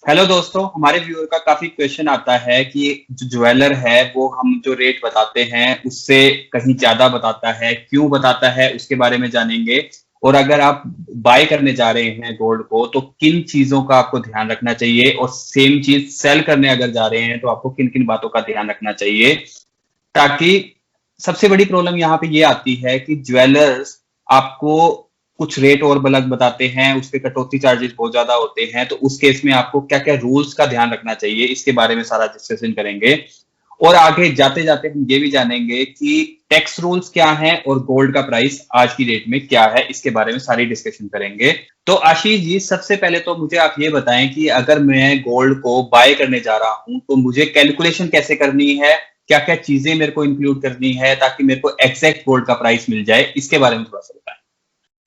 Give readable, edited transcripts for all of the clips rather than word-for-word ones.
Hello दोस्तों, हमारे viewer का काफी क्वेश्चन आता है कि जो ज्वेलर है वो हम जो रेट बताते हैं उससे कहीं ज्यादा बताता है, क्यों बताता है उसके बारे में जानेंगे। और अगर आप बाय करने जा रहे हैं गोल्ड को तो किन चीजों का आपको ध्यान रखना चाहिए, और सेम चीज सेल करने अगर जा रहे हैं तो आपको किन किन बातों का ध्यान रखना चाहिए। ताकि सबसे बड़ी प्रॉब्लम यहाँ पे ये आती है कि ज्वेलर्स आपको कुछ रेट और अलग बताते हैं, उसके कटौती चार्जेस बहुत ज्यादा होते हैं, तो उस केस में आपको क्या क्या रूल्स का ध्यान रखना चाहिए, इसके बारे में सारा डिस्कशन करेंगे। और आगे जाते जाते हम ये भी जानेंगे कि टैक्स रूल्स क्या हैं और गोल्ड का प्राइस आज की डेट में क्या है, इसके बारे में सारी डिस्कशन करेंगे। तो आशीष जी, सबसे पहले तो मुझे आप ये बताएं कि अगर मैं गोल्ड को बाय करने जा रहा हूं तो मुझे कैलकुलेशन कैसे करनी है, क्या क्या चीजें मेरे को इंक्लूड करनी है ताकि मेरे को एग्जैक्ट गोल्ड का प्राइस मिल जाए, इसके बारे में थोड़ा सा बताएं।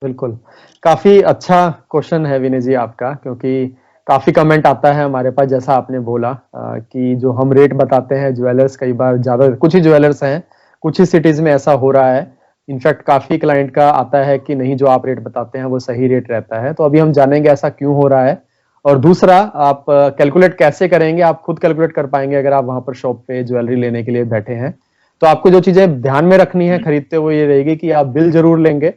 बिल्कुल। काफ़ी अच्छा क्वेश्चन है विनय जी आपका, क्योंकि काफ़ी कमेंट आता है हमारे पास जैसा आपने बोला कि जो हम रेट बताते हैं ज्वेलर्स कई बार ज़्यादा, कुछ ही ज्वेलर्स हैं, कुछ ही सिटीज़ में ऐसा हो रहा है। इनफैक्ट काफ़ी क्लाइंट का आता है कि नहीं, जो आप रेट बताते हैं वो सही रेट रहता है। तो अभी हम जानेंगे ऐसा क्यों हो रहा है। और दूसरा, आप कैलकुलेट कैसे करेंगे, आप खुद कैलकुलेट कर पाएंगे अगर आप वहाँ पर शॉप पे ज्वेलरी लेने के लिए बैठे हैं। तो आपको जो चीज़ें ध्यान में रखनी है खरीदते हुए ये रहेगी कि आप बिल ज़रूर लेंगे,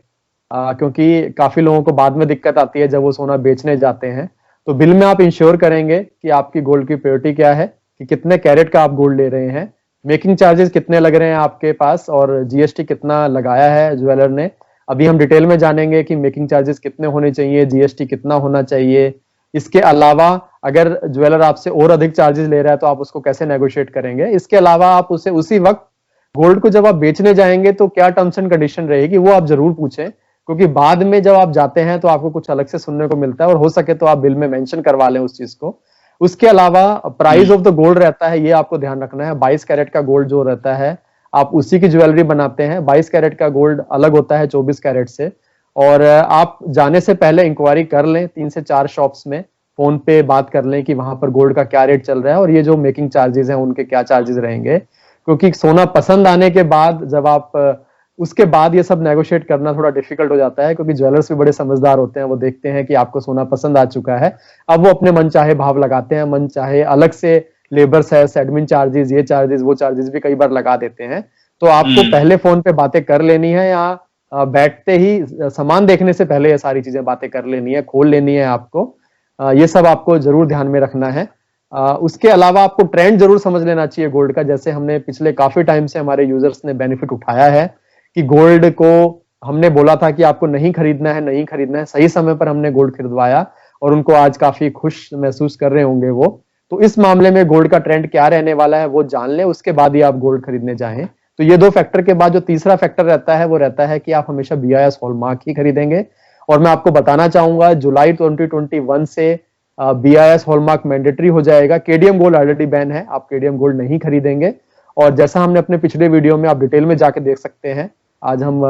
क्योंकि काफी लोगों को बाद में दिक्कत आती है जब वो सोना बेचने जाते हैं। तो बिल में आप इंश्योर करेंगे कि आपकी गोल्ड की प्योरिटी क्या है, कि कितने कैरेट का आप गोल्ड ले रहे हैं, मेकिंग चार्जेस कितने लग रहे हैं आपके पास, और जीएसटी कितना लगाया है ज्वेलर ने। अभी हम डिटेल में जानेंगे कि मेकिंग चार्जेस कितने होने चाहिए, जीएसटी कितना होना चाहिए। इसके अलावा अगर ज्वेलर आपसे और अधिक चार्जेस ले रहा है तो आप उसको कैसे नेगोशिएट करेंगे। इसके अलावा आप उसे उसी वक्त गोल्ड को जब आप बेचने जाएंगे तो क्या टर्म्स एंड कंडीशन रहेगी वो आप जरूर पूछें, क्योंकि बाद में जब आप जाते हैं तो आपको कुछ अलग से सुनने को मिलता है, और हो सके तो आप बिल में मेंशन करवा लें उस चीज को। उसके अलावा प्राइस ऑफ द गोल्ड रहता है, ये आपको ध्यान रखना है। 22 कैरेट का गोल्ड जो रहता है आप उसी की ज्वेलरी बनाते हैं। 22 कैरेट का गोल्ड अलग होता है 24 कैरेट से। और आप जाने से पहले इंक्वायरी कर लें 3 से 4 शॉप्स में, फोन पे बात कर लें कि वहां पर गोल्ड का क्या रेट चल रहा है और ये जो मेकिंग चार्जेस हैं उनके क्या चार्जेस रहेंगे। क्योंकि सोना पसंद आने के बाद जब आप उसके बाद ये सब नेगोशिएट करना थोड़ा डिफिकल्ट हो जाता है, क्योंकि ज्वेलर्स भी बड़े समझदार होते हैं। वो देखते हैं कि आपको सोना पसंद आ चुका है, अब वो अपने मन चाहे भाव लगाते हैं, मन चाहे अलग से लेबर सेस, एडमिन चार्जेस, ये चार्जेस वो चार्जेस भी कई बार लगा देते हैं। तो आपको पहले फोन पे बातें कर लेनी है, या बैठते ही सामान देखने से पहले ये सारी चीजें बातें कर लेनी है, खोल लेनी है आपको। ये सब आपको जरूर ध्यान में रखना है। उसके अलावा आपको ट्रेंड जरूर समझ लेना चाहिए गोल्ड का। जैसे हमने पिछले काफी टाइम से हमारे यूजर्स ने बेनिफिट उठाया है कि गोल्ड को हमने बोला था कि आपको नहीं खरीदना है, नहीं खरीदना है, सही समय पर हमने गोल्ड खरीदवाया और उनको आज काफी खुश महसूस कर रहे होंगे वो। तो इस मामले में गोल्ड का ट्रेंड क्या रहने वाला है वो जान ले, उसके बाद ही आप गोल्ड खरीदने जाएं। तो ये 2 फैक्टर के बाद जो तीसरा फैक्टर रहता है वो रहता है कि आप हमेशा BIS हॉलमार्क ही खरीदेंगे। और मैं आपको बताना चाहूंगा जुलाई 2021 से BIS हॉलमार्क मैंडेटरी हो जाएगा। केडीएम गोल्ड ऑलरेडी बैन है, आप केडीएम गोल्ड नहीं खरीदेंगे। और जैसा हमने अपने पिछले वीडियो में, आप डिटेल में जाके देख सकते हैं, आज हम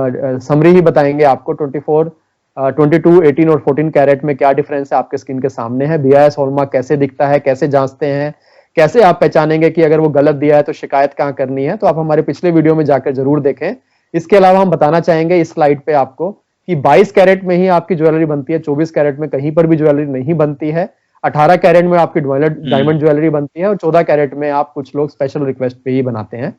समरी ही बताएंगे आपको 24, 22, 18 और 14 कैरेट में क्या डिफरेंस है आपके स्क्रीन के सामने है। BIS हॉलमार्क कैसे दिखता है, कैसे जांचते हैं, कैसे आप पहचानेंगे कि अगर वो गलत दिया है तो शिकायत कहां करनी है, तो आप हमारे पिछले वीडियो में जाकर जरूर देखें। इसके अलावा हम बताना चाहेंगे इस स्लाइड पे आपको कि 22 कैरेट में ही आपकी ज्वेलरी बनती है, 24 कैरेट में कहीं पर भी ज्वेलरी नहीं बनती है, 18 कैरेट में आपकी डायमंड ज्वेलरी बनती है, और 14 कैरेट में आप कुछ लोग स्पेशल रिक्वेस्ट पे ही बनाते हैं।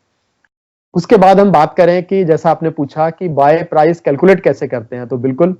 उसके बाद हम बात करें कि जैसा आपने पूछा कि बाय प्राइस कैलकुलेट कैसे करते हैं, तो बिल्कुल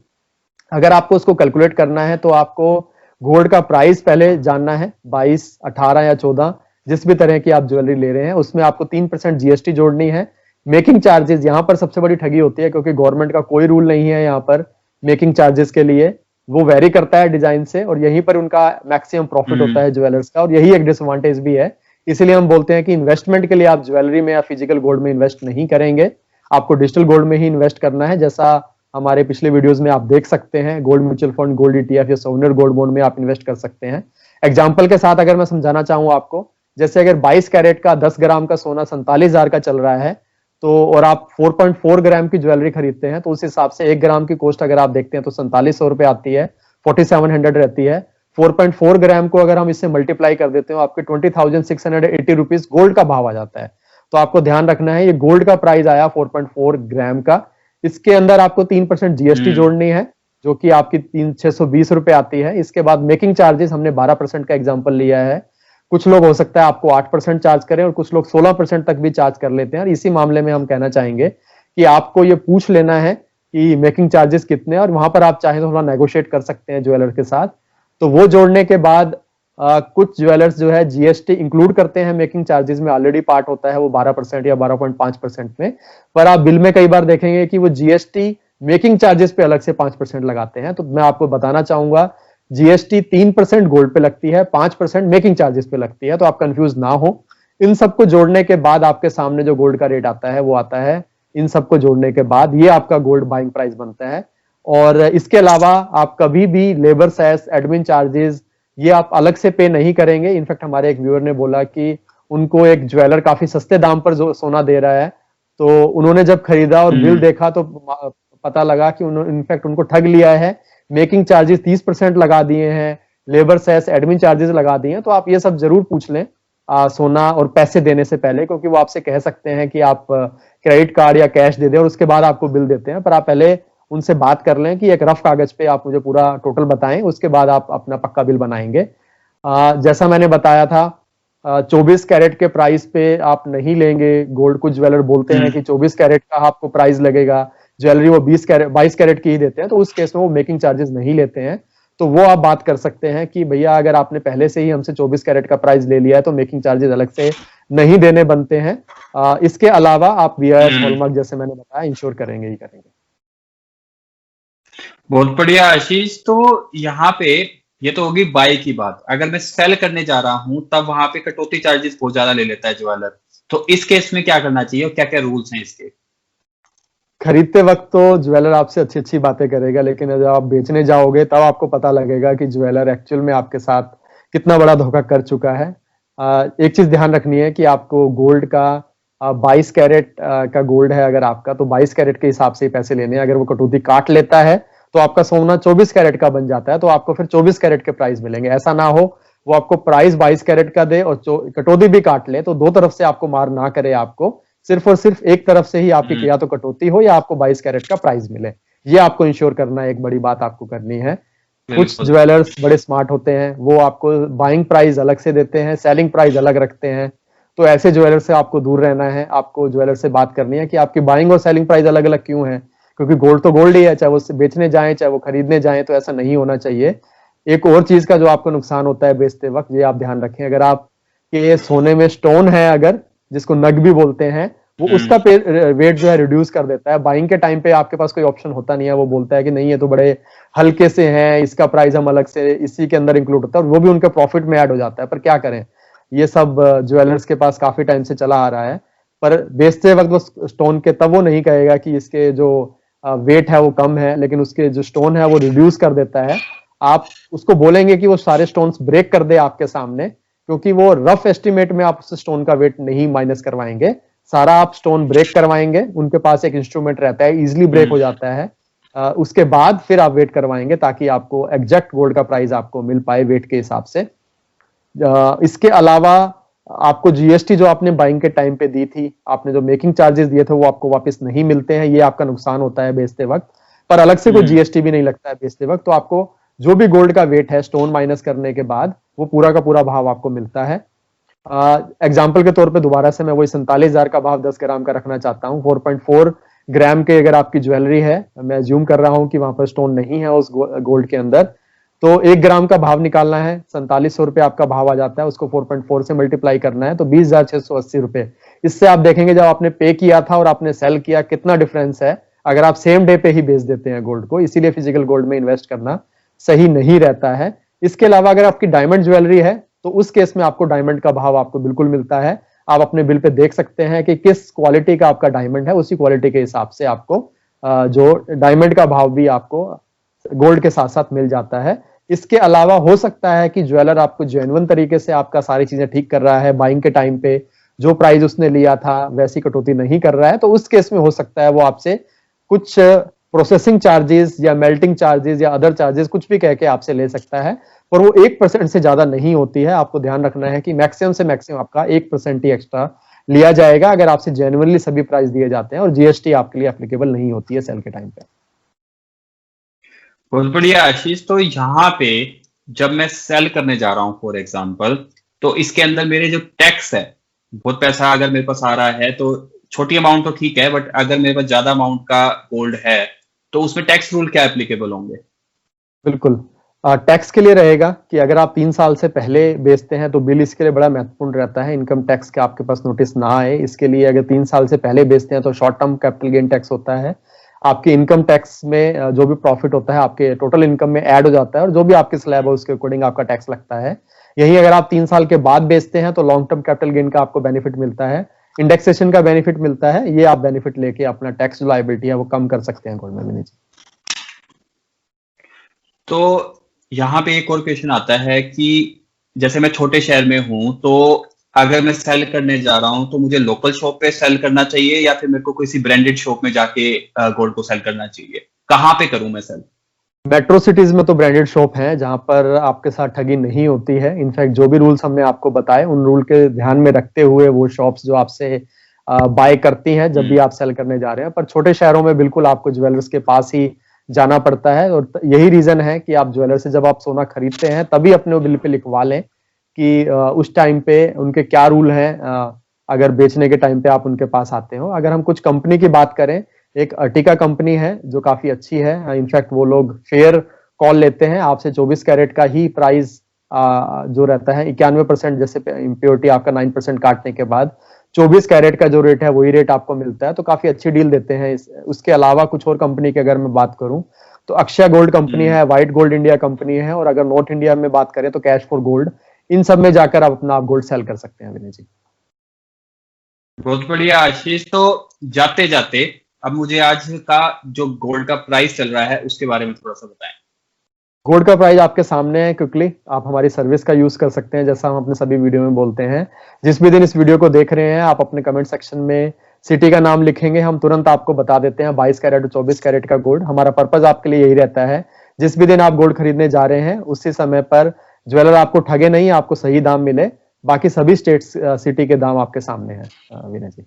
अगर आपको उसको कैलकुलेट करना है तो आपको गोल्ड का प्राइस पहले जानना है। 22, 18 या 14 जिस भी तरह की आप ज्वेलरी ले रहे हैं उसमें आपको 3% जीएसटी जोड़नी है। मेकिंग चार्जेस, यहां पर सबसे बड़ी ठगी होती है, क्योंकि गवर्नमेंट का कोई रूल नहीं है यहाँ पर मेकिंग चार्जेस के लिए। वो वेरी करता है डिजाइन से, और यहीं पर उनका मैक्सिमम प्रॉफिट होता है ज्वेलर्स का, और यही एक डिसएडवांटेज भी है। इसीलिए हम बोलते हैं कि इन्वेस्टमेंट के लिए आप ज्वेलरी में या फिजिकल गोल्ड में इन्वेस्ट नहीं करेंगे, आपको डिजिटल गोल्ड में ही इन्वेस्ट करना है। जैसा हमारे पिछले वीडियोस में आप देख सकते हैं, gold mutual fund, gold ETF या सोवनियर गोल्ड बॉन्ड में आप इन्वेस्ट कर सकते हैं। एग्जाम्पल के साथ अगर मैं समझाना चाहूँ आपको, जैसे अगर 22 कैरेट का 10 ग्राम का सोना 47,000 का चल रहा है, तो और आप 4.4 ग्राम की ज्वेलरी खरीदते हैं, तो उस हिसाब से 1 ग्राम की कॉस्ट अगर आप देखते हैं तो 4700 रुपए आती है, 4700 रहती है। 4.4 ग्राम को अगर हम इससे मल्टीप्लाई कर देते हो, आपके 20,680 रुपीज गोल्ड का भाव आ जाता है। तो आपको ध्यान रखना है, ये गोल्ड का प्राइस आया 4.4 ग्राम का, इसके अंदर आपको 3% जीएसटी जोड़नी है। जो कि आपकी 620 रुपए आती है। इसके बाद मेकिंग चार्जेस हमने 12% का एग्जाम्पल लिया है। कुछ लोग हो सकता है आपको 8% चार्ज करें और कुछ लोग 16% तक भी चार्ज कर लेते हैं। और इसी मामले में हम कहना चाहेंगे कि आपको ये पूछ लेना है कि मेकिंग चार्जेस कितने हैं, और वहां पर आप चाहें तो थोड़ा नेगोशिएट कर सकते हैं ज्वेलर के साथ। तो वो जोड़ने के बाद कुछ ज्वेलर्स जो है जीएसटी इंक्लूड करते हैं मेकिंग चार्जेस में, ऑलरेडी पार्ट होता है वो 12% या 12.5% में। पर आप बिल में कई बार देखेंगे कि वो जीएसटी मेकिंग चार्जेस पे अलग से 5% लगाते हैं। तो मैं आपको बताना चाहूंगा, जीएसटी 3% गोल्ड पे लगती है, 5% मेकिंग चार्जेस पे लगती है, तो आप कंफ्यूज ना हो। इन सबको जोड़ने के बाद आपके सामने जो गोल्ड का रेट आता है वो आता है। इन सबको जोड़ने के बाद ये आपका गोल्ड बाइंग प्राइस बनता है। और इसके अलावा आप कभी भी लेबर सेस, एडमिन चार्जेस, ये आप अलग से पे नहीं करेंगे। इनफैक्ट हमारे एक व्यूअर ने बोला कि उनको एक ज्वेलर काफी सस्ते दाम पर जो सोना दे रहा है, तो उन्होंने जब खरीदा और बिल देखा तो पता लगा कि उन्होंने इनफैक्ट उनको ठग लिया है। मेकिंग चार्जेस 30% लगा दिए हैं, लेबर सेस, एडमिन चार्जेस लगा दिए हैं। तो आप ये सब जरूर पूछ लें सोना और पैसे देने से पहले, क्योंकि वो आपसे कह सकते हैं कि आप क्रेडिट कार्ड या कैश दे दें और उसके बाद आपको बिल देते हैं। पर आप पहले उनसे बात कर लें कि एक रफ कागज पे आप मुझे पूरा टोटल बताएं, उसके बाद आप अपना पक्का बिल बनाएंगे। जैसा मैंने बताया था, 24 कैरेट के प्राइस पे आप नहीं लेंगे गोल्ड। कुछ ज्वेलर बोलते हैं कि 24 कैरेट का आपको प्राइस लगेगा, ज्वेलरी वो 22 कैरेट की ही देते हैं, तो उस केस में वो मेकिंग चार्जेस नहीं लेते हैं। तो वो आप बात कर सकते हैं कि भैया अगर आपने पहले से ही हमसे 24 कैरेट का प्राइस ले लिया है तो मेकिंग चार्जेस अलग से नहीं देने बनते हैं। इसके अलावा आप बीआईएस हॉलमार्क जैसे मैंने बताया इंश्योर करेंगे ही करेंगे। बहुत बढ़िया आशीष। तो यहाँ पे ये तो होगी बाई की बात। अगर मैं सेल करने जा रहा हूँ तब वहां पे कटौती चार्जेस बहुत ज्यादा ले लेता है ज्वेलर, तो इस केस में क्या करना चाहिए और क्या क्या रूल्स हैं इसके? खरीदते वक्त तो ज्वेलर आपसे अच्छी अच्छी बातें करेगा, लेकिन जब आप बेचने जाओगे तब आपको पता लगेगा कि ज्वेलर एक्चुअल में आपके साथ कितना बड़ा धोखा कर चुका है। एक चीज ध्यान रखनी है कि आपको गोल्ड का 22 कैरेट का गोल्ड है अगर आपका, तो 22 कैरेट के हिसाब से ही पैसे लेने हैं। अगर वो कटौती काट लेता है तो आपका सोना 24 कैरेट का बन जाता है, तो आपको फिर 24 कैरेट के प्राइस मिलेंगे। ऐसा ना हो वो आपको प्राइस 22 कैरेट का दे और कटौती भी काट ले, तो दो तरफ से आपको मार ना करे, आपको सिर्फ और सिर्फ एक तरफ से ही आपकी या तो कटौती हो या आपको 22 कैरेट का प्राइस मिले। ये आपको इंश्योर करना है, एक बड़ी बात आपको करनी है। कुछ ज्वेलर्स बड़े स्मार्ट होते हैं, वो आपको बाइंग प्राइस अलग से देते हैं, सेलिंग प्राइस अलग रखते हैं। तो ऐसे ज्वेलर से आपको दूर रहना है। आपको ज्वेलर से बात करनी है कि आपकी बाइंग और सेलिंग प्राइस अलग अलग क्यों है, क्योंकि गोल्ड तो गोल्ड ही है, चाहे वो बेचने जाए चाहे वो खरीदने जाए, तो ऐसा नहीं होना चाहिए। एक और चीज का जो आपको नुकसान होता है बेचते वक्त, ये आप ध्यान रखें। अगर आप के सोने में स्टोन है, अगर जिसको नग भी बोलते हैं, वो उसका वेट जो है रिड्यूस कर देता है। बाइंग के टाइम पे आपके पास कोई ऑप्शन होता नहीं है, वो बोलता है कि नहीं ये तो बड़े हल्के से हैं, इसका प्राइस हम अलग से इसी के अंदर इंक्लूड होता है, और वो भी उनके प्रॉफिट में ऐड हो जाता है। पर क्या करें, ये सब ज्वेलर्स के पास काफी टाइम से चला आ रहा है। पर बेचते वक्त वो स्टोन के तब वो नहीं कहेगा कि इसके जो वेट है वो कम है, लेकिन उसके जो स्टोन है वो रिड्यूस कर देता है। आप उसको बोलेंगे कि वो सारे स्टोन्स ब्रेक कर दे आपके सामने, क्योंकि वो रफ एस्टिमेट में आप उस स्टोन का वेट नहीं माइनस करवाएंगे, सारा आप स्टोन ब्रेक करवाएंगे। उनके पास एक इंस्ट्रूमेंट रहता है, इजिली ब्रेक हो जाता है। उसके बाद फिर आप वेट करवाएंगे ताकि आपको एग्जैक्ट गोल्ड का प्राइस आपको मिल पाए वेट के हिसाब से। इसके अलावा आपको जीएसटी जो आपने बाइंग के टाइम पे दी थी, आपने जो मेकिंग चार्जेस दिए थे वो आपको वापस नहीं मिलते हैं, ये आपका नुकसान होता है बेचते वक्त। पर अलग से कोई जीएसटी भी नहीं लगता है बेचते वक्त। तो आपको जो भी गोल्ड का वेट है स्टोन माइनस करने के बाद वो पूरा का पूरा भाव आपको मिलता है। एग्जाम्पल के तौर पे दोबारा से मैं वही 47,000 का भाव 10 ग्राम का रखना चाहता हूँ। 4.4 ग्राम के अगर आपकी ज्वेलरी है, मैं ज्यूम कर रहा हूँ कि वहां पर स्टोन नहीं है उस गोल्ड के अंदर, तो 1 ग्राम का भाव निकालना है, 4700 रुपए आपका भाव आ जाता है। उसको 4.4 से मल्टीप्लाई करना है तो 20,680 रुपए। इससे आप देखेंगे जब आपने पे किया था और आपने सेल किया कितना डिफरेंस है, अगर आप सेम डे पे ही बेच देते हैं गोल्ड को। इसीलिए फिजिकल गोल्ड में इन्वेस्ट करना सही नहीं रहता है। इसके अलावा अगर आपकी डायमंड ज्वेलरी है तो उस केस में आपको डायमंड का भाव आपको बिल्कुल मिलता है। आप अपने बिल पे देख सकते हैं कि किस क्वालिटी का आपका डायमंड है, उसी क्वालिटी के हिसाब से आपको जो डायमंड का भाव भी आपको गोल्ड के साथ साथ मिल जाता है। इसके अलावा हो सकता है कि ज्वेलर आपको जेन्युइन तरीके से आपका सारी चीजें ठीक कर रहा है, बाइंग के टाइम पे जो प्राइस उसने लिया था वैसी कटौती नहीं कर रहा है, तो उस केस में हो सकता है वो आपसे कुछ प्रोसेसिंग चार्जेस या मेल्टिंग चार्जेस या अदर चार्जेस कुछ भी कह के आपसे ले सकता है, पर वो 1% से ज्यादा नहीं होती है। आपको ध्यान रखना है कि मैक्सिमम से मैक्सिमम आपका 1% ही एक्स्ट्रा लिया जाएगा अगर आपसे जेन्युइनली सभी प्राइस दिए जाते हैं, और जीएसटी आपके लिए एप्लीकेबल नहीं होती है सेल के टाइम पे। बहुत बढ़िया आशीष। तो यहाँ पे जब मैं सेल करने जा रहा हूँ फॉर एग्जाम्पल, तो इसके अंदर मेरे जो टैक्स है, बहुत पैसा अगर मेरे पास आ रहा है तो छोटी अमाउंट तो ठीक है, बट अगर मेरे पास ज्यादा अमाउंट का गोल्ड है तो उसमें टैक्स रूल क्या एप्लीकेबल होंगे? बिल्कुल। टैक्स के लिए रहेगा कि अगर आप 3 साल से पहले बेचते हैं तो बिल इसके लिए बड़ा महत्वपूर्ण रहता है। इनकम टैक्स का आपके पास नोटिस ना आए इसके लिए, अगर 3 साल से पहले बेचते हैं तो short term capital gain tax होता है। आपके इनकम टैक्स में जो भी प्रॉफिट होता है आपके टोटल इनकम में ऐड हो जाता है, और जो भी आपके स्लैब है उसके अकॉर्डिंग आपका टैक्स लगता है। यही अगर आप 3 साल के बाद बेचते हैं तो लॉन्ग टर्म कैपिटल गेन का आपको बेनिफिट मिलता है, इंडेक्सेशन का बेनिफिट मिलता है। ये आप बेनिफिट लेके अपना टैक्स जो लायबिलिटी है वो कम कर सकते हैं गोल्ड में। तो यहाँ पे एक और क्वेश्चन आता है कि जैसे मैं छोटे शहर में हूँ, तो अगर मैं सेल करने जा रहा हूँ तो मुझे लोकल शॉप पे सेल करना चाहिए या फिर मेरे को किसी ब्रांडेड शॉप में जाके गोल्ड को सेल करना चाहिए? कहाँ पे करूं मैं सेल? मेट्रो सिटीज में तो ब्रांडेड शॉप है जहां पर आपके साथ ठगी नहीं होती है। इनफैक्ट जो भी रूल्स हमने आपको बताए उन रूल के ध्यान में रखते हुए वो शॉप्स जो आपसे बाय करती हैं जब भी आप सेल करने जा रहे हैं। पर छोटे शहरों में बिल्कुल आपको ज्वेलर्स के पास ही जाना पड़ता है, और यही रीजन है कि आप ज्वेलर से जब आप सोना खरीदते हैं तभी अपने बिल पे लिखवा लें कि उस टाइम पे उनके क्या रूल हैं, अगर बेचने के टाइम पे आप उनके पास आते हो। अगर हम कुछ कंपनी की बात करें, एक अर्टिका कंपनी है जो काफी अच्छी है। इनफैक्ट वो लोग फेयर कॉल लेते हैं आपसे, 24 कैरेट का ही प्राइस जो रहता है 91%, जैसे इम्प्योरिटी आपका 9% काटने के बाद 24 कैरेट का जो रेट है वही रेट आपको मिलता है, तो काफी अच्छी डील देते हैं। उसके अलावा कुछ और कंपनी की अगर मैं बात करूं तो अक्षय गोल्ड कंपनी है, व्हाइट गोल्ड इंडिया कंपनी है, और अगर नॉर्थ इंडिया में बात करें तो कैश फॉर गोल्ड। इन सब में जाकर आप अपना गोल्ड सेल कर सकते हैं विनय जी। बहुत बढ़िया आशीष। तो जाते जाते अब मुझे आज का जो गोल्ड का प्राइस चल रहा है उसके बारे में थोड़ा सा बताएं। गोल्ड का प्राइस आपके सामने है, क्विकली आप हमारी सर्विस का यूज कर सकते हैं जैसा हम अपने सभी वीडियो में बोलते हैं। जिस भी दिन इस वीडियो को देख रहे हैं आप अपने कमेंट सेक्शन में सिटी का नाम लिखेंगे, हम तुरंत आपको बता देते हैं 22 कैरेट और 24 कैरेट का गोल्ड। हमारा पर्पज आपके लिए यही रहता है, जिस भी दिन आप गोल्ड खरीदने जा रहे हैं उसी समय पर ज्वेलर आपको ठगे नहीं, आपको सही दाम मिले। बाकी सभी स्टेट सिटी के दाम आपके सामने है विनय जी।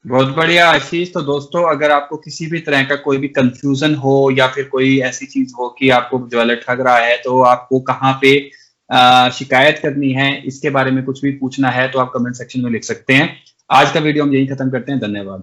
बहुत बढ़िया आशीष। तो दोस्तों, अगर आपको किसी भी तरह का कोई भी कंफ्यूजन हो या फिर कोई ऐसी चीज हो कि आपको ज्वेलर ठग रहा है, तो आपको कहाँ पे शिकायत करनी है, इसके बारे में कुछ भी पूछना है तो आप कमेंट सेक्शन में लिख सकते हैं। आज का वीडियो हम यही खत्म करते हैं। धन्यवाद।